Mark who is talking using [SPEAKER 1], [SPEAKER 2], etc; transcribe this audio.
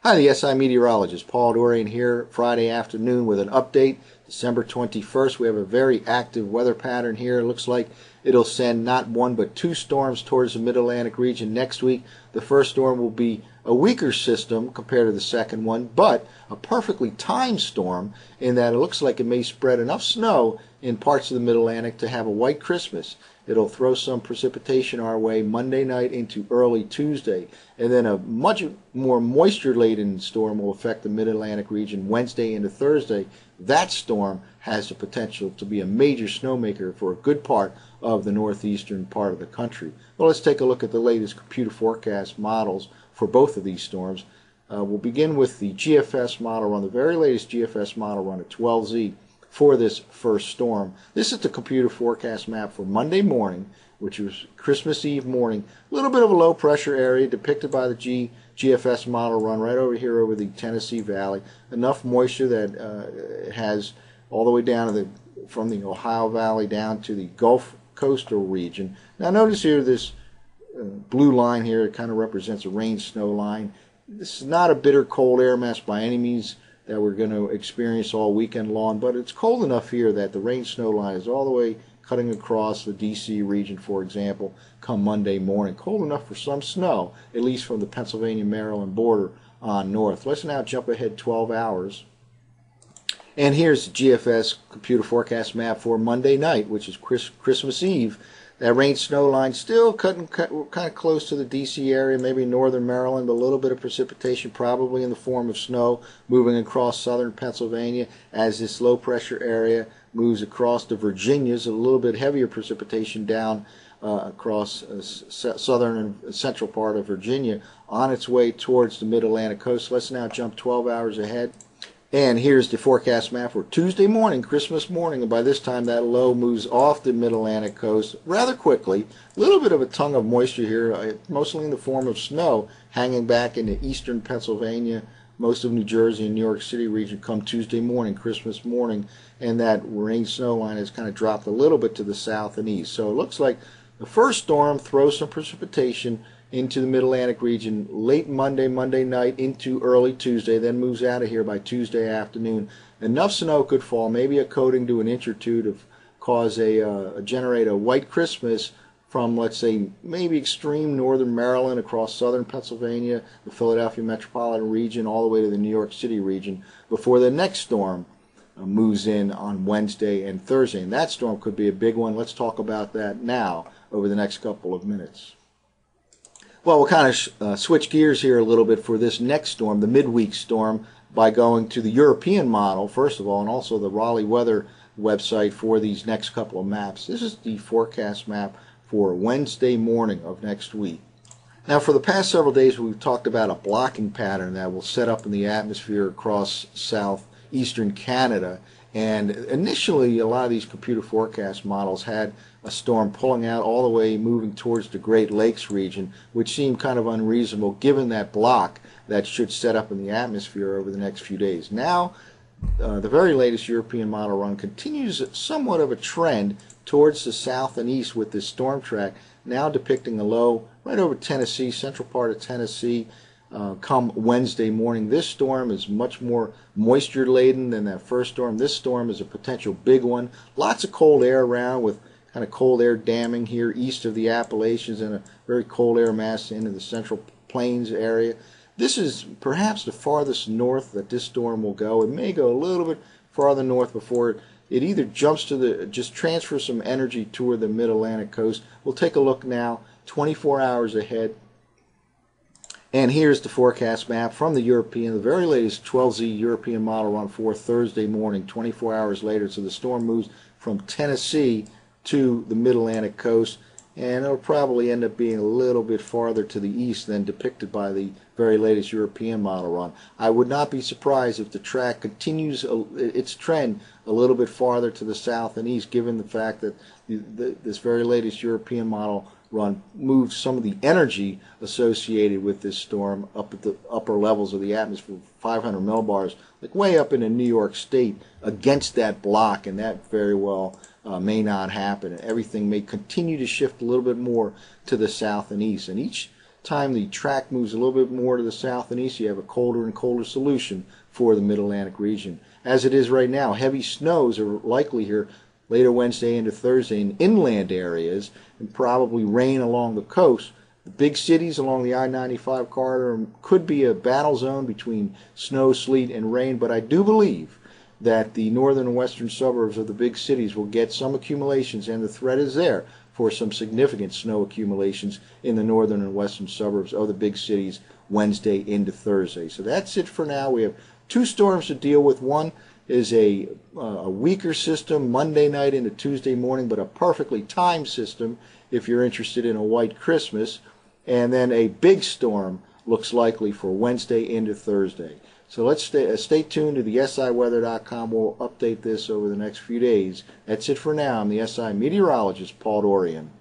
[SPEAKER 1] Hi, the SI meteorologist Paul Dorian here, Friday afternoon with an update. December 21st, we have a very active weather pattern here. It looks like it'll send not one but two storms towards the Mid-Atlantic region next week. The first storm will be a weaker system compared to the second one, but a perfectly timed storm in that it looks like it may spread enough snow in parts of the Mid-Atlantic to have a white Christmas. It'll throw some precipitation our way Monday night into early Tuesday, and then a much more moisture-laden storm will affect the Mid-Atlantic region Wednesday into Thursday. That storm has the potential to be a major snowmaker for a good part of the northeastern part of the country. Well, let's take a look at the latest computer forecast models for both of these storms. We'll begin with the GFS model run, the very latest GFS model run at 12Z. For this first storm. This is the computer forecast map for Monday morning, which was Christmas Eve morning. A little bit of a low pressure area depicted by the GFS model run right over here over the Tennessee Valley. Enough moisture that has all the way down to from the Ohio Valley down to the Gulf coastal region. Now notice here this blue line here, it kind of represents a rain snow line. This is not a bitter cold air mass by any means that we're going to experience all weekend long, but it's cold enough here that the rain snow line is all the way cutting across the DC region, for example, come Monday morning. Cold enough for some snow, at least from the Pennsylvania-Maryland border on north. Let's now jump ahead 12 hours. And here's the GFS computer forecast map for Monday night, which is Christmas Eve. That rain snow line still kind of close to the D.C. area, maybe northern Maryland, but a little bit of precipitation, probably in the form of snow, moving across southern Pennsylvania as this low pressure area moves across the Virginias. A little bit heavier precipitation down across southern and central part of Virginia on its way towards the mid-Atlantic coast. Let's now jump 12 hours ahead. And here's the forecast map for Tuesday morning, Christmas morning, and by this time that low moves off the mid-Atlantic coast rather quickly. A little bit of a tongue of moisture here, mostly in the form of snow, hanging back into eastern Pennsylvania, most of New Jersey and New York City region come Tuesday morning, Christmas morning, and that rain snow line has kind of dropped a little bit to the south and east. So it looks like the first storm throws some precipitation into the Mid-Atlantic region late Monday night into early Tuesday, then moves out of here by Tuesday afternoon. Enough snow could fall, maybe a coating to an inch or two to cause generate a white Christmas from, let's say, maybe extreme northern Maryland across southern Pennsylvania, the Philadelphia metropolitan region, all the way to the New York City region before the next storm moves in on Wednesday and Thursday. And that storm could be a big one. Let's talk about that now over the next couple of minutes. Well, we'll kind of switch gears here a little bit for this next storm, the midweek storm, by going to the European model, first of all, and also the Raleigh weather website for these next couple of maps. This is the forecast map for Wednesday morning of next week. Now, for the past several days, we've talked about a blocking pattern that will set up in the atmosphere across southeastern Canada. And initially, a lot of these computer forecast models had a storm pulling out all the way moving towards the Great Lakes region, which seemed kind of unreasonable given that block that should set up in the atmosphere over the next few days. Now, the very latest European model run continues somewhat of a trend towards the south and east with this storm track, now depicting a low right over Tennessee, central part of Tennessee, come Wednesday morning. This storm is much more moisture laden than that first storm. This storm is a potential big one. Lots of cold air around with kind of cold air damming here east of the Appalachians and a very cold air mass into the Central Plains area. This is perhaps the farthest north that this storm will go. It may go a little bit farther north before it either jumps to just transfers some energy toward the mid-Atlantic coast. We'll take a look now 24 hours ahead. And here's the forecast map from the the very latest 12Z European model run for Thursday morning, 24 hours later. So the storm moves from Tennessee to the mid-Atlantic coast, and it'll probably end up being a little bit farther to the east than depicted by the very latest European model run. I would not be surprised if the track continues its trend a little bit farther to the south and east, given the fact that this very latest European model run moves some of the energy associated with this storm up at the upper levels of the atmosphere, 500 millibars, like way up into New York State against that block, and that very well may not happen. Everything may continue to shift a little bit more to the south and east, and each time the track moves a little bit more to the south and east, you have a colder and colder solution for the Mid-Atlantic region. As it is right now, heavy snows are likely here later Wednesday into Thursday in inland areas, and probably rain along the coast. The big cities along the I-95 corridor could be a battle zone between snow, sleet, and rain, but I do believe that the northern and western suburbs of the big cities will get some accumulations, and the threat is there for some significant snow accumulations in the northern and western suburbs of the big cities Wednesday into Thursday. So that's it for now. We have two storms to deal with. One is a weaker system Monday night into Tuesday morning, but a perfectly timed system if you're interested in a white Christmas. And then a big storm looks likely for Wednesday into Thursday. So let's stay tuned to the SIweather.com. We'll update this over the next few days. That's it for now. I'm the SI meteorologist, Paul Dorian.